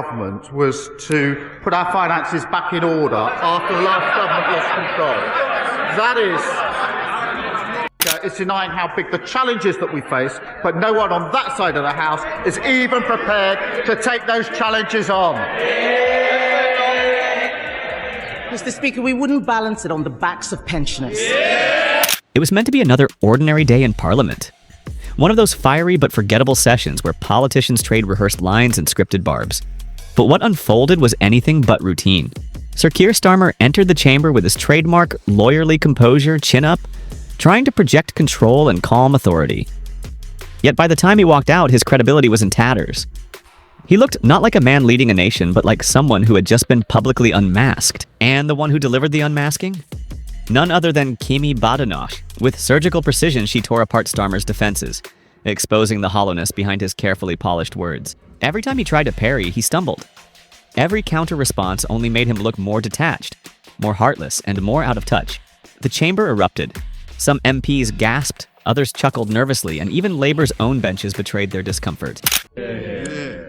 government was to put our finances back in order after the last government lost control. That is denying how big the challenges that we face, but no one on that side of the House is even prepared to take those challenges on. Mr. Speaker, we wouldn't balance it on the backs of pensioners. It was meant to be another ordinary day in Parliament. One of those fiery but forgettable sessions where politicians trade rehearsed lines and scripted barbs. But what unfolded was anything but routine. Sir Keir Starmer entered the chamber with his trademark lawyerly composure, chin up, trying to project control and calm authority. Yet by the time he walked out, his credibility was in tatters. He looked not like a man leading a nation, but like someone who had just been publicly unmasked. And the one who delivered the unmasking? None other than Kemi Badenoch. With surgical precision, she tore apart Starmer's defenses, exposing the hollowness behind his carefully polished words. Every time he tried to parry, he stumbled. Every counter-response only made him look more detached, more heartless, and more out of touch. The chamber erupted. Some MPs gasped, others chuckled nervously, and even Labour's own benches betrayed their discomfort.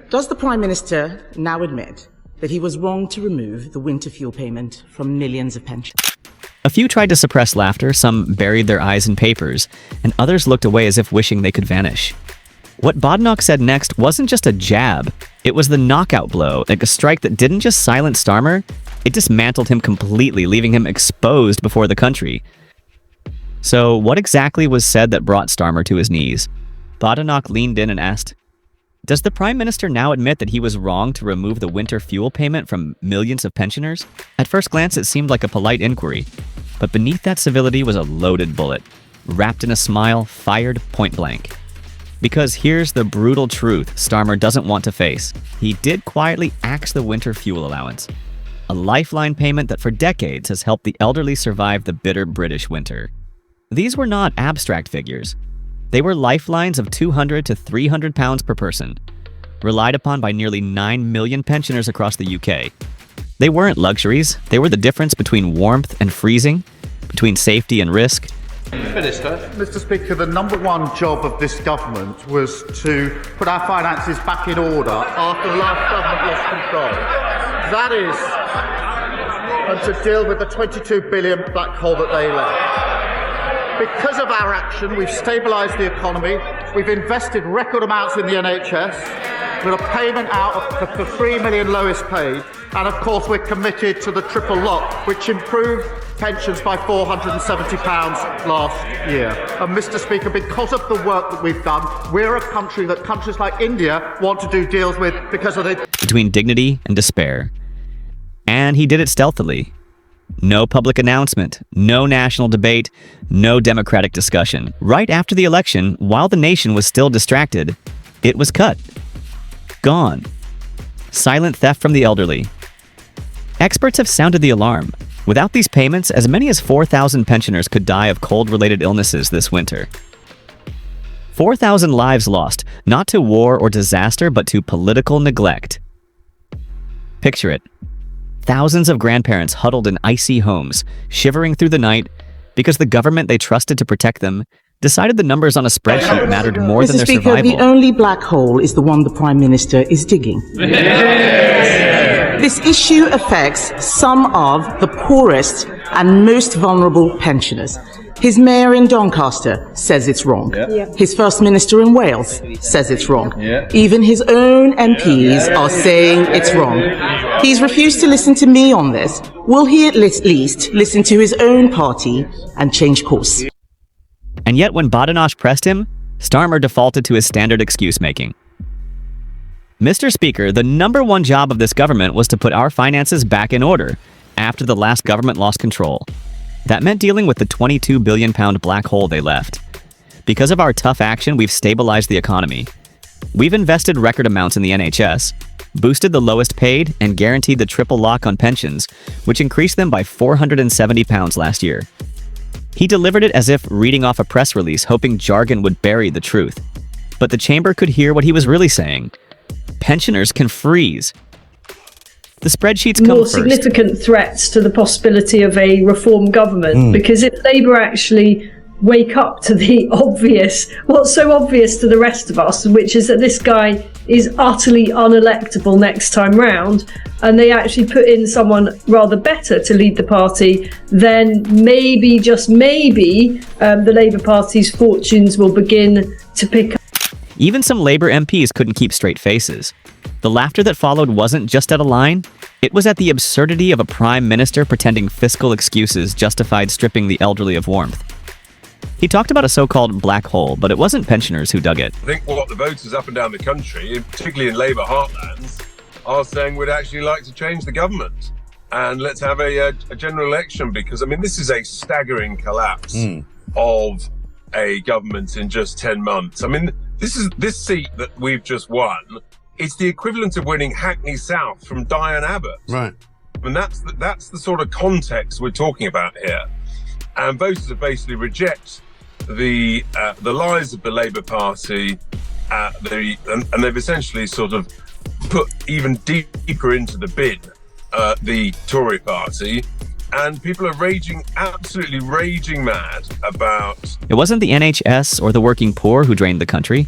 Does the Prime Minister now admit that he was wrong to remove the winter fuel payment from millions of pensioners? A few tried to suppress laughter, some buried their eyes in papers, and others looked away as if wishing they could vanish. What Badenoch said next wasn't just a jab, it was the knockout blow, like a strike that didn't just silence Starmer, it dismantled him completely, leaving him exposed before the country. So what exactly was said that brought Starmer to his knees? Badenoch leaned in and asked, "Does the Prime Minister now admit that he was wrong to remove the winter fuel payment from millions of pensioners?" At first glance, it seemed like a polite inquiry, but beneath that civility was a loaded bullet, wrapped in a smile, fired point blank. Because here's the brutal truth Starmer doesn't want to face. He did quietly axe the winter fuel allowance, a lifeline payment that for decades has helped the elderly survive the bitter British winter. These were not abstract figures. They were lifelines of £200 to £300 per person, relied upon by nearly 9 million pensioners across the UK. They weren't luxuries, they were the difference between warmth and freezing, between safety and risk. Mr. Speaker, the number one job of this government was to put our finances back in order after the last government lost control. That is, and to deal with the 22 billion black hole that they left. Because of our action, we've stabilised the economy, we've invested record amounts in the NHS, with a payment out of the 3 million lowest paid, and of course we're committed to the triple lock, which improved pensions by £470 last year. And Mr. Speaker, because of the work that we've done, we're a country that countries like India want to do deals with because of it. Between dignity and despair. And he did it stealthily. No public announcement, no national debate, no democratic discussion. Right after the election, while the nation was still distracted, it was cut. Gone. Silent theft from the elderly. Experts have sounded the alarm. Without these payments, as many as 4,000 pensioners could die of cold-related illnesses this winter. 4,000 lives lost, not to war or disaster, but to political neglect. Picture it. Thousands of grandparents huddled in icy homes, shivering through the night because the government they trusted to protect them decided the numbers on a spreadsheet mattered more than their survival. Mr. Speaker, the only black hole is the one the Prime Minister is digging. This issue affects some of the poorest and most vulnerable pensioners. His mayor in Doncaster says it's wrong. His First Minister in Wales says it's wrong. Even his own MPs are saying it's wrong. He's refused to listen to me on this. Will he at least listen to his own party and change course? And yet when Badenoch pressed him, Starmer defaulted to his standard excuse-making. Mr. Speaker, the number one job of this government was to put our finances back in order after the last government lost control. That meant dealing with the £22 billion black hole they left. Because of our tough action, we've stabilized the economy. We've invested record amounts in the NHS, boosted the lowest paid, and guaranteed the triple lock on pensions, which increased them by £470 last year. He delivered it as if reading off a press release, hoping jargon would bury the truth. But the chamber could hear what he was really saying. Pensioners can freeze. The spreadsheets come more first. Significant threats to the possibility of a reform government, because if Labour actually wake up to the obvious, what's so obvious to the rest of us, which is that this guy is utterly unelectable next time round, and they actually put in someone rather better to lead the party, then maybe, just maybe, the Labour Party's fortunes will begin to pick up. Even some Labour MPs couldn't keep straight faces. The laughter that followed wasn't just at a line, it was at the absurdity of a prime minister pretending fiscal excuses justified stripping the elderly of warmth. He talked about a so-called black hole, but it wasn't pensioners who dug it. I think what the voters up and down the country, particularly in Labour heartlands, are saying we'd actually like to change the government. And let's have a general election, because, I mean, this is a staggering collapse of a government in just 10 months. I mean, this seat that we've just won, it's the equivalent of winning Hackney South from Diane Abbott. Right. I mean, that's the sort of context we're talking about here. And voters have basically reject the lies of the Labour Party, and they've essentially sort of put even deeper into the bin the Tory Party, and people are absolutely raging mad about... It wasn't the NHS or the working poor who drained the country.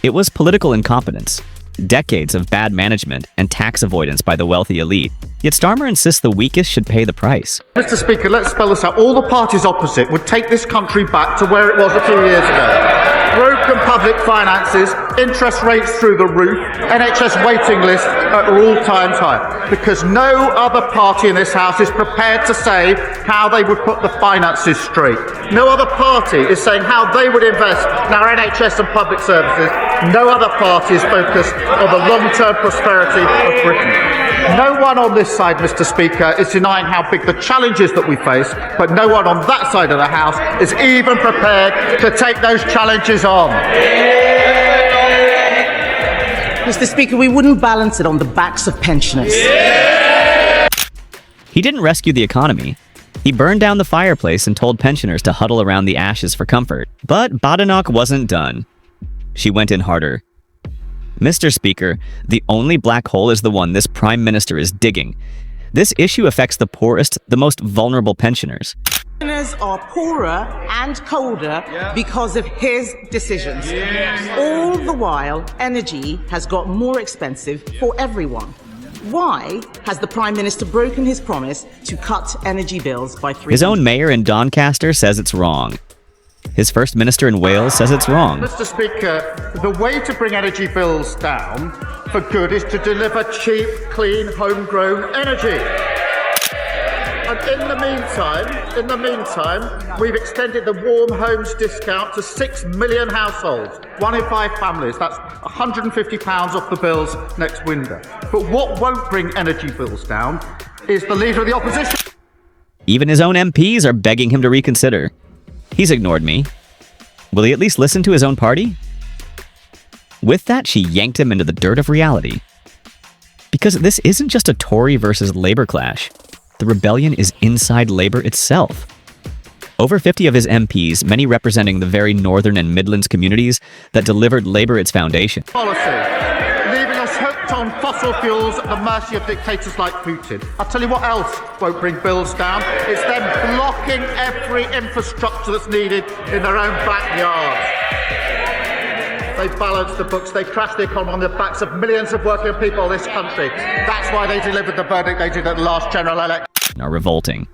It was political incompetence, decades of bad management, and tax avoidance by the wealthy elite. Yet Starmer insists the weakest should pay the price. Mr. Speaker, let's spell this out. All the parties opposite would take this country back to where it was a few years ago. Broken public finances, interest rates through the roof, NHS waiting lists at all-time high. Because no other party in this House is prepared to say how they would put the finances straight. No other party is saying how they would invest in our NHS and public services. No other party is focused on the long-term prosperity of Britain. No one on this side, Mr. Speaker, is denying how big the challenges that we face, but no one on that side of the House is even prepared to take those challenges on. Mr. Speaker, we wouldn't balance it on the backs of pensioners. He didn't rescue the economy. He burned down the fireplace and told pensioners to huddle around the ashes for comfort. But Badenoch wasn't done. She went in harder. Mr. Speaker, the only black hole is the one this Prime Minister is digging. This issue affects the poorest, the most vulnerable pensioners. Pensioners are poorer and colder because of his decisions. All the while, energy has got more expensive for everyone. Why has the Prime Minister broken his promise to cut energy bills by 3%? His own mayor in Doncaster says it's wrong. His First Minister in Wales says it's wrong. Mr. Speaker, the way to bring energy bills down for good is to deliver cheap, clean, homegrown energy. And in the meantime, we've extended the Warm Homes discount to 6 million households, 1 in 5 families. That's £150 off the bills next winter. But what won't bring energy bills down is the Leader of the Opposition. Even his own MPs are begging him to reconsider. He's ignored me. Will he at least listen to his own party? With that, she yanked him into the dirt of reality. Because this isn't just a Tory versus Labour clash. The rebellion is inside Labour itself. Over 50 of his MPs, many representing the very northern and Midlands communities that delivered Labour its foundation. Policy, leaving us hooked on fossil fuels at the mercy of dictators like Putin. I'll tell you what else won't bring bills down. It's them blocking every infrastructure that's needed in their own backyards. They balanced the books, they crashed the economy on the backs of millions of working people in this country. That's why they delivered the verdict they did at the last general election. Are revolting.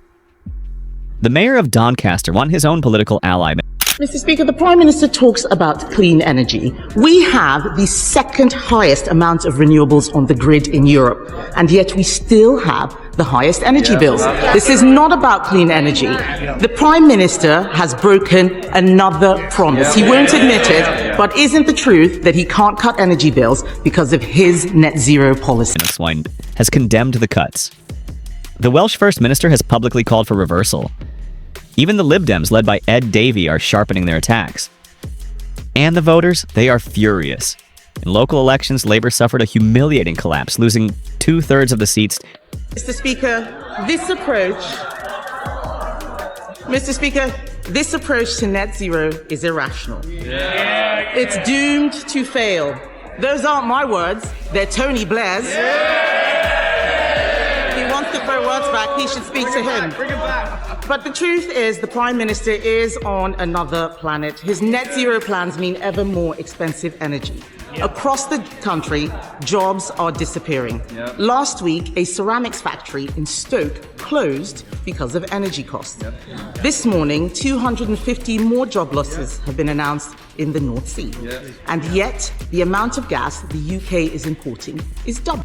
The mayor of Doncaster won his own political ally. Mr. Speaker, the Prime Minister talks about clean energy. We have the second highest amount of renewables on the grid in Europe, and yet we still have the highest energy bills. This is not about clean energy. The Prime Minister has broken another promise. He won't admit it, but isn't the truth that he can't cut energy bills because of his net zero policy? Swine has condemned the cuts. The Welsh First Minister has publicly called for reversal. Even the Lib Dems, led by Ed Davey, are sharpening their attacks. And the voters, they are furious. In local elections, Labour suffered a humiliating collapse, losing 2/3 of the seats. Mr. Speaker, this approach to net zero is irrational. It's doomed to fail. Those aren't my words, they're Tony Blair's. he wants to throw words back, he should speak to him. Bring him back. But the truth is, the Prime Minister is on another planet. His net zero plans mean ever more expensive energy. Across the country, jobs are disappearing. Last week, a ceramics factory in Stoke closed because of energy costs. This morning, 250 more job losses have been announced in the North Sea. And yet, the amount of gas the UK is importing is double.